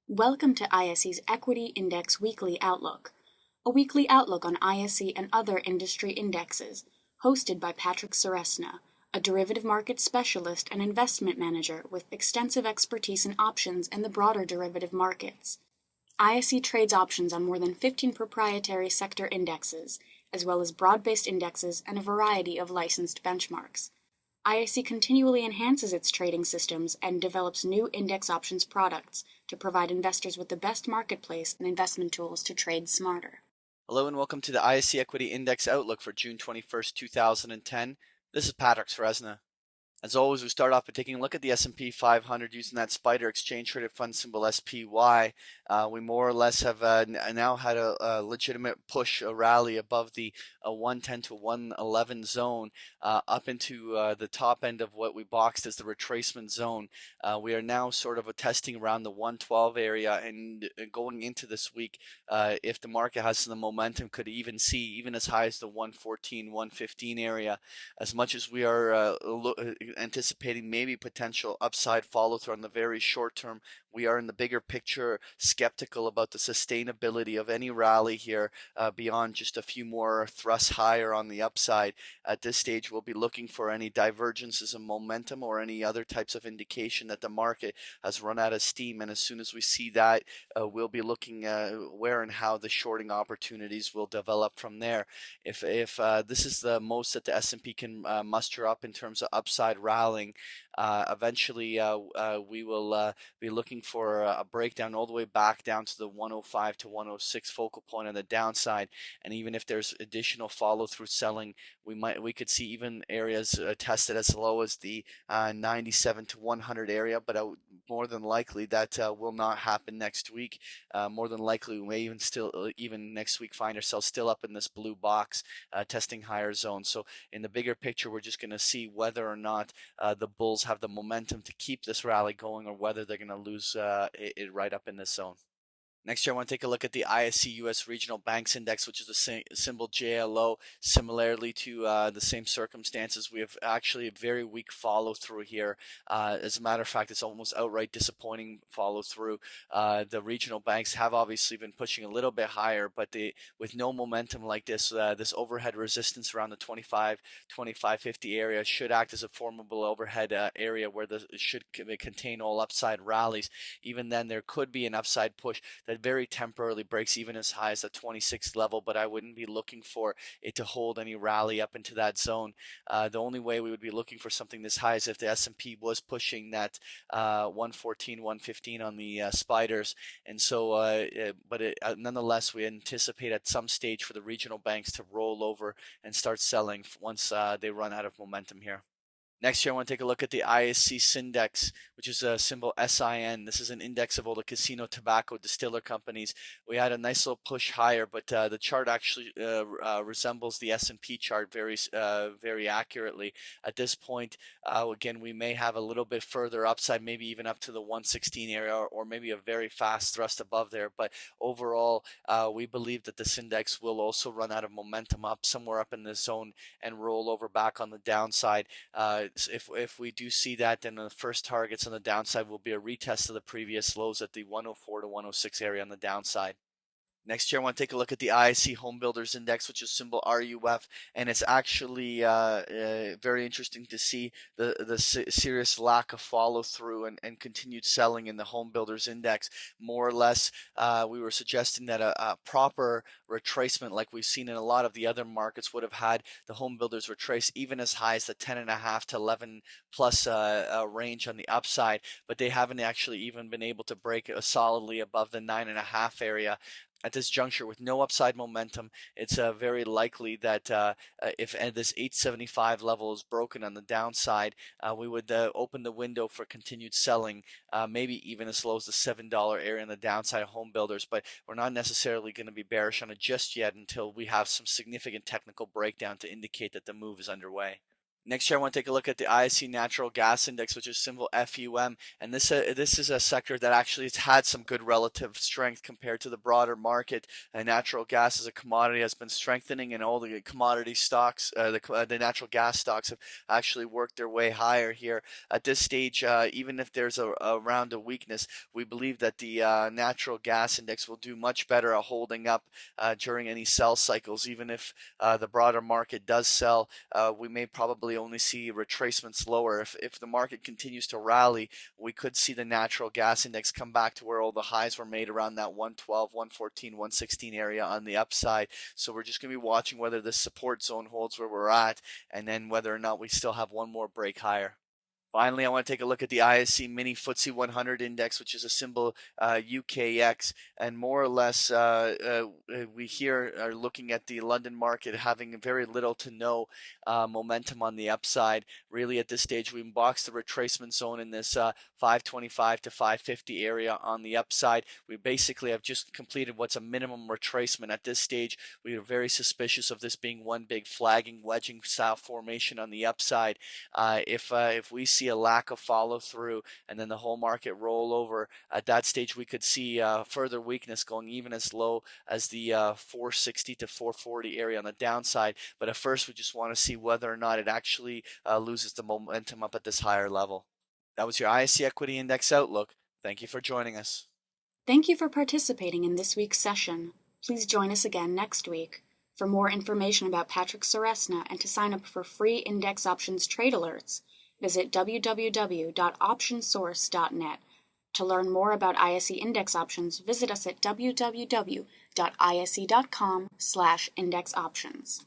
Welcome to ISE's Equity Index Weekly Outlook, a weekly outlook on ISE and other industry indexes, hosted by Patrick Ceresna, a derivative market specialist and investment manager with extensive expertise in options and the broader derivative markets. ISE trades options on more than 15 proprietary sector indexes, as well as broad-based indexes and a variety of licensed benchmarks. ISE continually enhances its trading systems and develops new index options products to provide investors with the best marketplace and investment tools to trade smarter. Hello and welcome to the ISE Equity Index Outlook for June 21st, 2010. This is Patrick Ceresna. As always, we start off by taking a look at the S&P 500 using that SPDR exchange traded fund symbol SPY. We more or less have now had a legitimate push, a rally above the 110 to 111 zone up into the top end of what we boxed as the retracement zone. We are now sort of testing around the 112 area, and going into this week, if the market has some momentum, could even see even as high as the 114, 115 area. As much as we are anticipating maybe potential upside follow through on the very short term, we are in the bigger picture skeptical about the sustainability of any rally here beyond just a few more thrusts higher on the upside. At this stage, we'll be looking for any divergences in momentum or any other types of indication that the market has run out of steam, and as soon as we see that, we'll be looking where and how the shorting opportunities will develop from there. If this is the most that the S&P can muster up in terms of upside rallying, eventually we will be looking for a breakdown all the way back down to the 105 to 106 focal point on the downside. And even if there's additional follow through selling, we could see even areas tested as low as the 97 to 100 area, but more than likely that will not happen next week. More than likely we may even next week find ourselves still up in this blue box testing higher zones. So in the bigger picture, we're just going to see whether or not the bulls have the momentum to keep this rally going, or whether they're going to lose it right up in this zone. Next here, I want to take a look at the ISE US Regional Banks Index, which is the symbol JLO. Similarly to the same circumstances, we have actually a very weak follow through here. As a matter of fact, it's almost outright disappointing follow through. The regional banks have obviously been pushing a little bit higher, but with no momentum like this, this overhead resistance around the 2550 area should act as a formidable overhead area where it should contain all upside rallies. Even then, there could be an upside push that very temporarily breaks even as high as the 26th level, but I wouldn't be looking for it to hold any rally up into that zone. The only way we would be looking for something this high is if the S&P was pushing that 114, 115 on the spiders. And so, nonetheless, we anticipate at some stage for the regional banks to roll over and start selling once they run out of momentum here. Next here, I want to take a look at the ISE Index, which is a symbol SIN. This is an index of all the casino, tobacco, distiller companies. We had a nice little push higher, but the chart actually resembles the S&P chart very accurately. At this point, again, we may have a little bit further upside, maybe even up to the 116 area, or maybe a very fast thrust above there. But overall, we believe that this index will also run out of momentum up somewhere up in this zone and roll over back on the downside. If we do see that, then the first targets on the downside will be a retest of the previous lows at the 104 to 106 area on the downside. Next here, I want to take a look at the ISE Home Builders Index, which is symbol RUF, and it's actually very interesting to see the serious lack of follow through and continued selling in the Home Builders Index. More or less, we were suggesting that a proper retracement, like we've seen in a lot of the other markets, would have had the Home Builders retrace even as high as the 10.5 to 11 plus range on the upside, but they haven't actually even been able to break solidly above the 9.5 area. At this juncture, with no upside momentum, it's very likely that if this 875 level is broken on the downside, we would open the window for continued selling, maybe even as low as the $7 area on the downside of home builders. But we're not necessarily going to be bearish on it just yet until we have some significant technical breakdown to indicate that the move is underway. Next year, I want to take a look at the ISE Natural Gas Index, which is symbol FUM, and this is a sector that actually has had some good relative strength compared to the broader market. Natural gas as a commodity has been strengthening, and all the commodity stocks, the natural gas stocks, have actually worked their way higher here. At this stage, even if there's a round of weakness, we believe that the natural gas index will do much better at holding up during any sell cycles. Even if the broader market does sell, we may probably only see retracements lower. If the market continues to rally, we could see the natural gas index come back to where all the highs were made around that 112, 114, 116 area on the upside. So we're just going to be watching whether this support zone holds where we're at, and then whether or not we still have one more break higher. Finally, I want to take a look at the ISE Mini FTSE 100 Index, which is a symbol UKX, and more or less we here are looking at the London market having very little to no momentum on the upside. Really, at this stage, we boxed the retracement zone in this 525 to 550 area on the upside. We basically have just completed what's a minimum retracement. At this stage, we are very suspicious of this being one big flagging wedging style formation on the upside. If we see a lack of follow through and then the whole market roll over, at that stage we could see further weakness going even as low as the 460 to 440 area on the downside. But at first we just want to see whether or not it actually loses the momentum up at this higher level. That was your ISE Equity Index Outlook. Thank you for joining us. Thank you for participating in this week's session. Please join us again next week. For more information about Patrick Ceresna and to sign up for free index options trade alerts, visit www.optionsource.net. To learn more about ISE index options, visit us at www.ise.com/indexoptions.